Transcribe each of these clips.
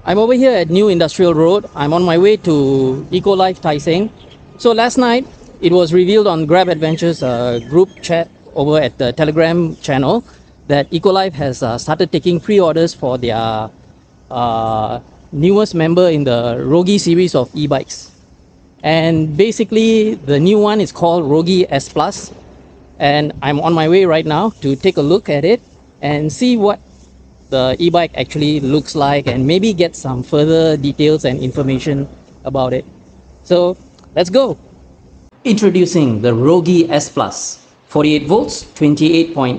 I'm over here at New Industrial Road. I'm on my way to Eko Life Tai Seng. So last night, it was revealed on Grab Adventures group chat over at the Telegram channel that Eko Life has started taking pre-orders for their newest member in the Rogi series of e-bikes. And basically, the new one is called Rogi S Plus. And I'm on my way right now to take a look at it and see what the e-bike actually looks like and maybe get some further details and information about it. So let's go. Introducing the Rogi S Plus, 48 volts, 28.8 Ah,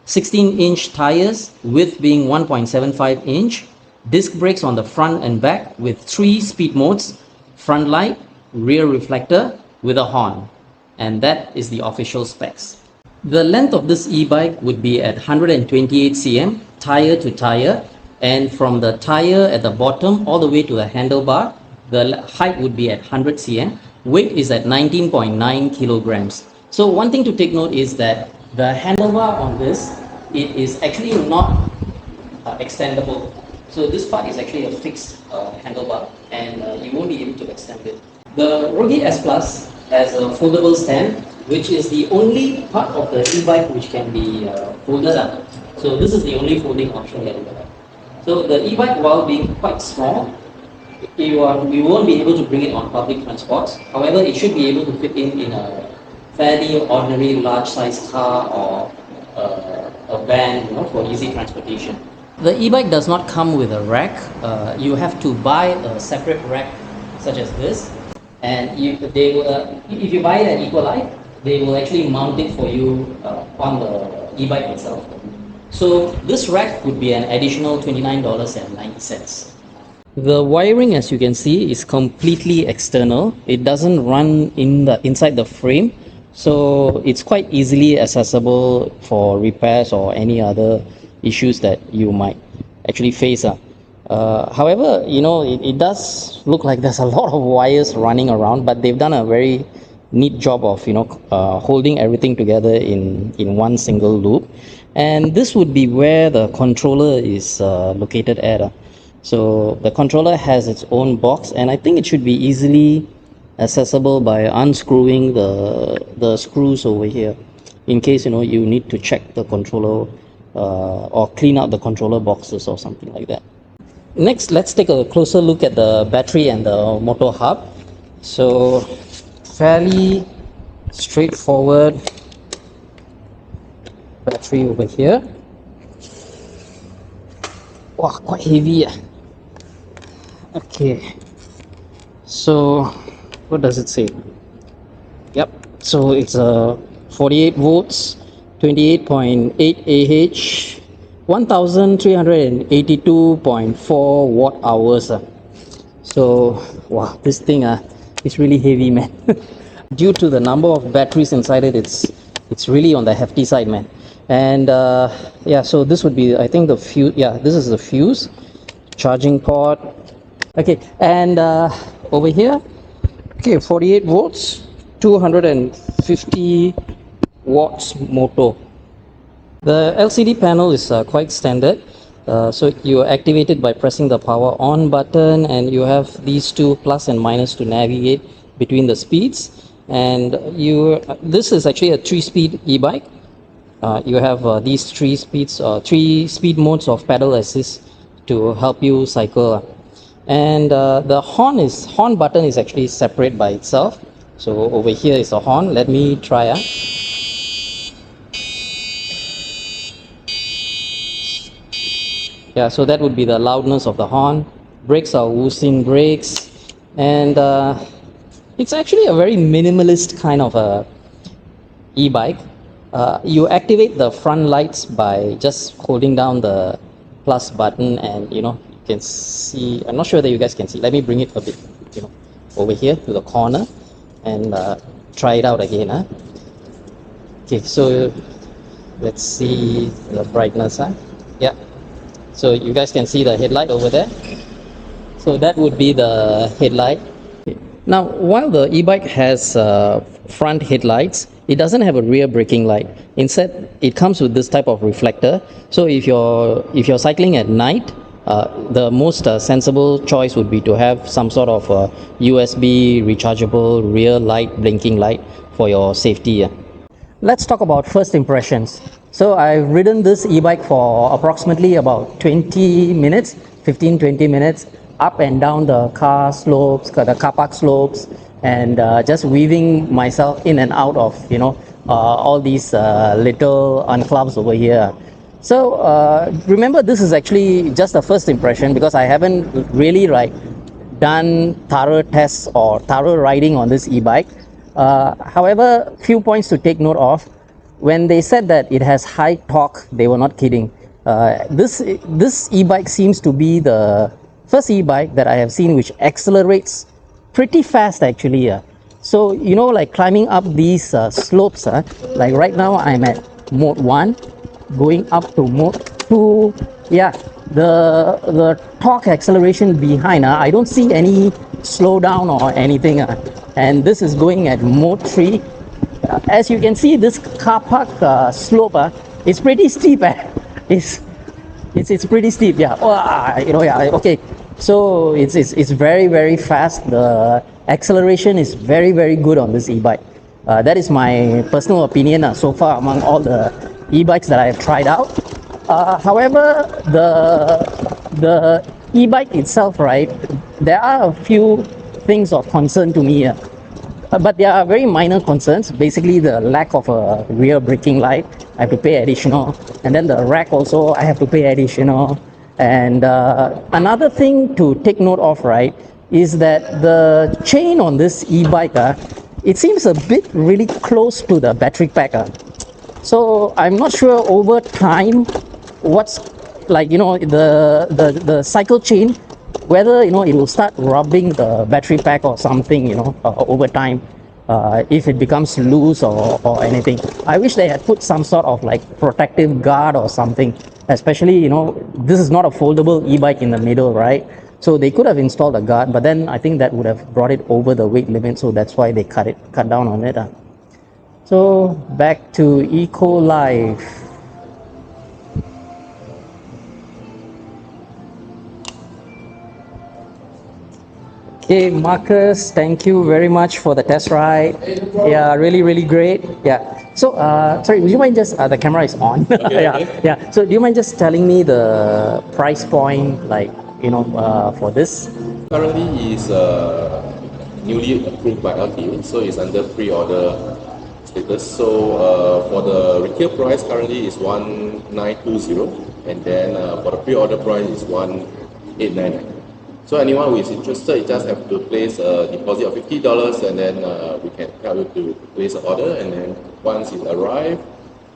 16-inch tires, width being 1.75 inch, disc brakes on the front and back with 3 speed modes, front light, rear reflector with a horn. And that is the official specs. The length of this e-bike would be at 128 cm, tire to tire, and from the tire at the bottom all the way to the handlebar, the height would be at 100 cm, weight is at 19.9 kilograms. So one thing to take note is that the handlebar on this, it is actually not extendable. So this part is actually a fixed handlebar, and you won't be able to extend it. The Rogi S Plus has a foldable stand, which is the only part of the e-bike which can be folded up. So this is the only folding option that you have. So the e-bike, while being quite small, you won't be able to bring it on public transports. However, it should be able to fit in a fairly ordinary large size car or a van, for easy transportation. The e-bike does not come with a rack. You have to buy a separate rack such as this, and if you buy it at Eko Life, they will actually mount it for you on the e-bike itself. So this rack would be an additional $29.90. The wiring, as you can see, is completely external. It doesn't run inside the frame, so it's quite easily accessible for repairs or any other issues that you might actually face. However, it does look like there's a lot of wires running around, but they've done a very neat job of holding everything together in one single loop. And this would be where the controller is located at. So the controller has its own box, and I think it should be easily accessible by unscrewing the screws over here, in case you need to check the controller or clean out the controller boxes or something like that. Next, let's take a closer look at the battery and the motor hub. So fairly straightforward battery over here. Wow, quite heavy. Okay, so what does it say? Yep, so it's a 48 volts, 28.8 Ah, 1382.4 watt hours. So wow, this thing is really heavy, man. Due to the number of batteries inside it, it's really on the hefty side, man. And yeah, so this would be, I think, the fuse. Yeah, this is the fuse, charging port. Okay, and over here, okay, 48 volts, 250 watts motor. The LCD panel is quite standard. So you activate it by pressing the power on button, and you have these two plus and minus to navigate between the speeds. And this is actually a 3-speed e-bike. You have these 3 speed modes of pedal assist to help you cycle. And the horn button is actually separate by itself. So over here is a horn. Let me try. Yeah, so that would be the loudness of the horn. Brakes are Wuxing brakes, and it's actually a very minimalist kind of a e-bike. You activate the front lights by just holding down the plus button, and you can see. I'm not sure that you guys can see. Let me bring it a bit, over here to the corner, and try it out again. Okay, so let's see the brightness. Yeah. So you guys can see the headlight over there. So that would be the headlight. Now, while the e-bike has front headlights, it doesn't have a rear braking light. Instead, it comes with this type of reflector. So if you're cycling at night, the most sensible choice would be to have some sort of USB rechargeable rear light, blinking light for your safety. Let's talk about first impressions. So I've ridden this e-bike for approximately about 20 minutes, 15-20 minutes, up and down the car slopes, the car park slopes, and just weaving myself in and out of, all these little enclaves over here. So remember, this is actually just a first impression because I haven't really done thorough tests or thorough riding on this e-bike. However, few points to take note of. When they said that it has high torque, they were not kidding. This e-bike seems to be the first e-bike that I have seen which accelerates pretty fast actually. So like climbing up these slopes, like right now I'm at mode 1, going up to mode 2. Yeah, the torque acceleration behind, I don't see any slowdown or anything, and this is going at mode 3. As you can see, this car park slope is pretty steep. It's pretty steep. Yeah. Yeah. Okay. So it's very, very fast. The acceleration is very, very good on this e-bike. That is my personal opinion so far among all the e-bikes that I have tried out. However, the e-bike itself, right? There are a few things of concern to me. But there are very minor concerns. Basically, the lack of a rear braking light, I have to pay additional, and then the rack also I have to pay additional. And another thing to take note of, right, is that the chain on this e-bike, it seems a bit really close to the battery pack. So I'm not sure over time what's the cycle chain, whether it will start rubbing the battery pack or something, over time, if it becomes loose or anything. I wish they had put some sort of protective guard or something, especially this is not a foldable e-bike in the middle, right? So they could have installed a guard, but then I think that would have brought it over the weight limit, so that's why they cut down on it. So back to Eko Life. Okay, Marcus, thank you very much for the test ride. Yeah, really, really great. Yeah. So, sorry, would you mind just, the camera is on. Okay, yeah, okay. yeah. So, do you mind just telling me the price point, for this? Currently is newly approved by LTA, so it's under pre-order status. So for the retail price currently is 1920, and then for the pre-order price is 1899. So anyone who is interested, you just have to place a deposit of $50, and then we can help you to place an order. And then once it arrives,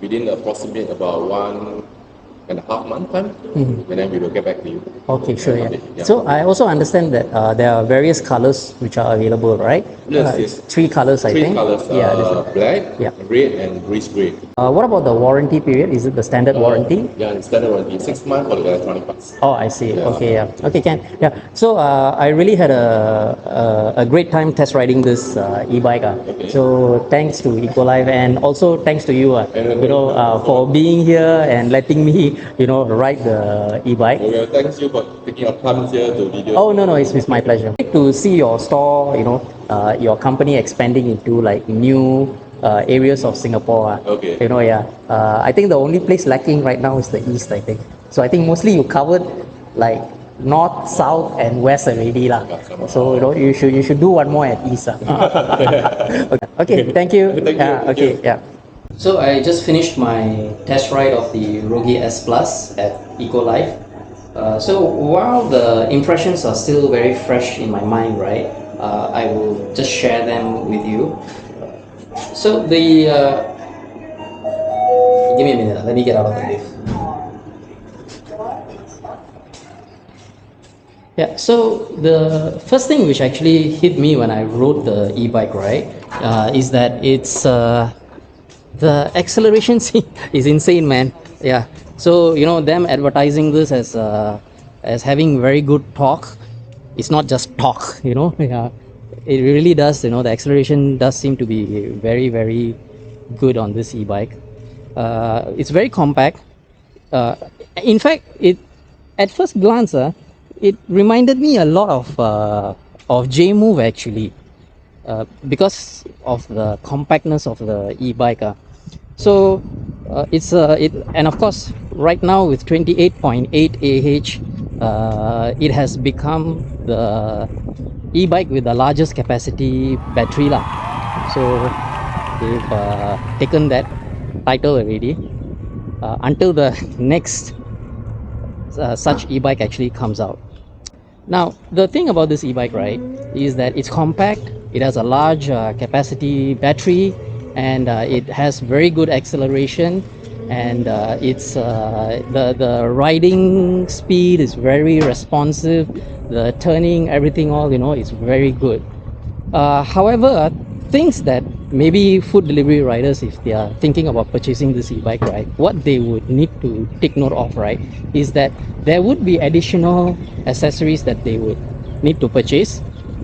within approximately about 1.5 month time, and then we will get back to you. Okay, sure. Yeah. Yeah. So I also understand that there are various colors which are available, right? Yes. 3 colors, I Three think. colors, black, Yeah. red, and grease gray. What about the warranty period? Is it the standard warranty? Yeah, it's standard warranty, 6 months for the electronic parts. Oh, I see. Yeah. Okay, yeah. Okay, Ken. Yeah. So I really had a great time test riding this e-bike. Okay. So thanks to Eko Life, and also thanks to you, for being here and letting me, ride the e-bike. Well, thanks you for taking your time here to video. Oh, no, it's my pleasure. To see your store, your company expanding into new areas of Singapore. Okay. I think the only place lacking right now is the east, I think. So I think mostly you covered north, south, and west already lah. So you should do one more at east. Okay, thank you. Thank you. Yeah. So I just finished my test ride of the Rogi S Plus at Eko Life. So while the impressions are still very fresh in my mind, right, I will just share them with you. So the give me a minute, let me get out of the lift. Yeah, so the first thing which actually hit me when I rode the e-bike, right, is that it's the acceleration is insane, man. Yeah, so them advertising this as having very good torque. It's not just torque, yeah, it really does. The acceleration does seem to be very, very good on this e-bike. It's very compact. In fact, at first glance, it reminded me a lot of J-Move actually, because of the compactness of the e-bike. So and of course right now with 28.8 ah, it has become the e-bike with the largest capacity battery lah. So they've taken that title already, until the next such e-bike actually comes out. Now the thing about this e-bike, right, is that it's compact, it has a large capacity battery, and it has very good acceleration, and it's the riding speed is very responsive, the turning, everything, all, you know, is very good. However, things that maybe food delivery riders, if they are thinking about purchasing this e-bike, right, what they would need to take note of, right, is that there would be additional accessories that they would need to purchase.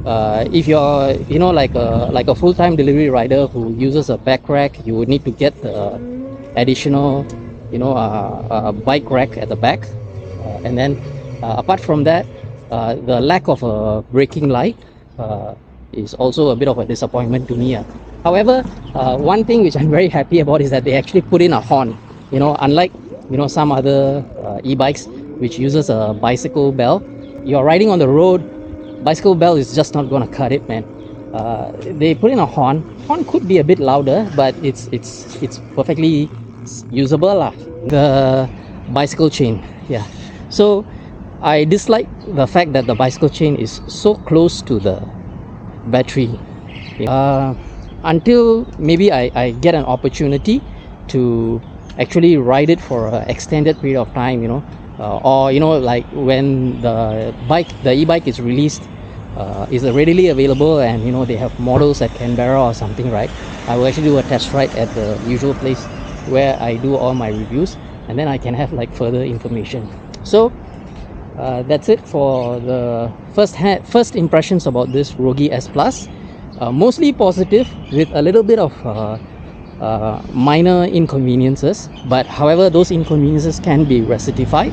If you're, you know, like a full-time delivery rider who uses a back rack, you would need to get the additional, you know, bike rack at the back, and then apart from that, the lack of a braking light is also a bit of a disappointment to me. However, one thing which I'm very happy about is that they actually put in a horn. You know, unlike, you know, some other e-bikes which uses a bicycle bell, you're riding on the road, bicycle bell is just not gonna cut it, man. They put in a horn. Horn could be a bit louder, but it's perfectly usable lah. The bicycle chain, yeah. So I dislike the fact that the bicycle chain is so close to the battery. Until maybe I get an opportunity to actually ride it for an extended period of time, you know, or, you know, like when the e-bike is released, is readily available, and, you know, they have models at Canberra or something, right, I will actually do a test ride at the usual place where I do all my reviews, and then I can have like further information. So that's it for the first impressions about this Rogi S Plus. Mostly positive, with a little bit of minor inconveniences, but however, those inconveniences can be rectified.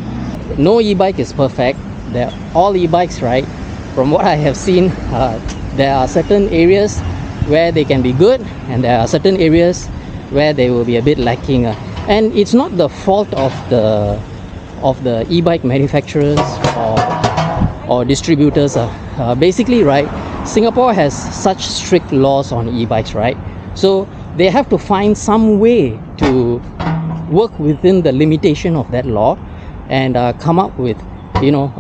No e-bike is perfect. They're all e-bikes, right? From what I have seen, there are certain areas where they can be good, and there are certain areas where they will be a bit lacking. And it's not the fault of the e-bike manufacturers or distributors. Basically, right, Singapore has such strict laws on e-bikes, right? So they have to find some way to work within the limitation of that law, and come up with, you know,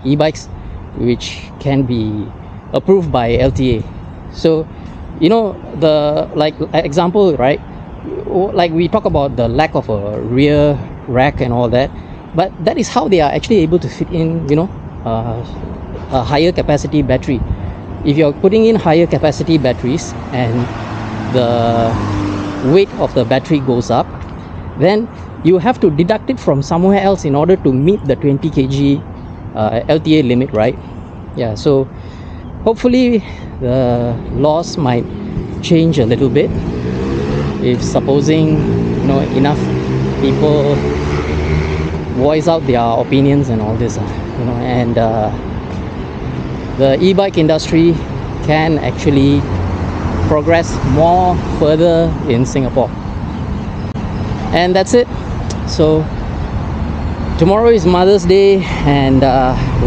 e-bikes which can be approved by LTA. So, you know, the like example, right, like we talk about the lack of a rear rack and all that, but that is how they are actually able to fit in, you know, a higher capacity battery. If you're putting in higher capacity batteries and the weight of the battery goes up, then you have to deduct it from somewhere else in order to meet the 20 kg LTA limit, right? Yeah, so hopefully the laws might change a little bit if, supposing, you know, enough people voice out their opinions and all this, you know, and the e-bike industry can actually progress more further in Singapore. And that's it. So tomorrow is Mother's Day, and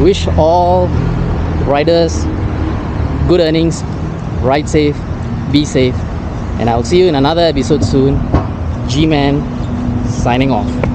wish all riders good earnings, ride safe, be safe, and I'll see you in another episode soon. G-Man signing off.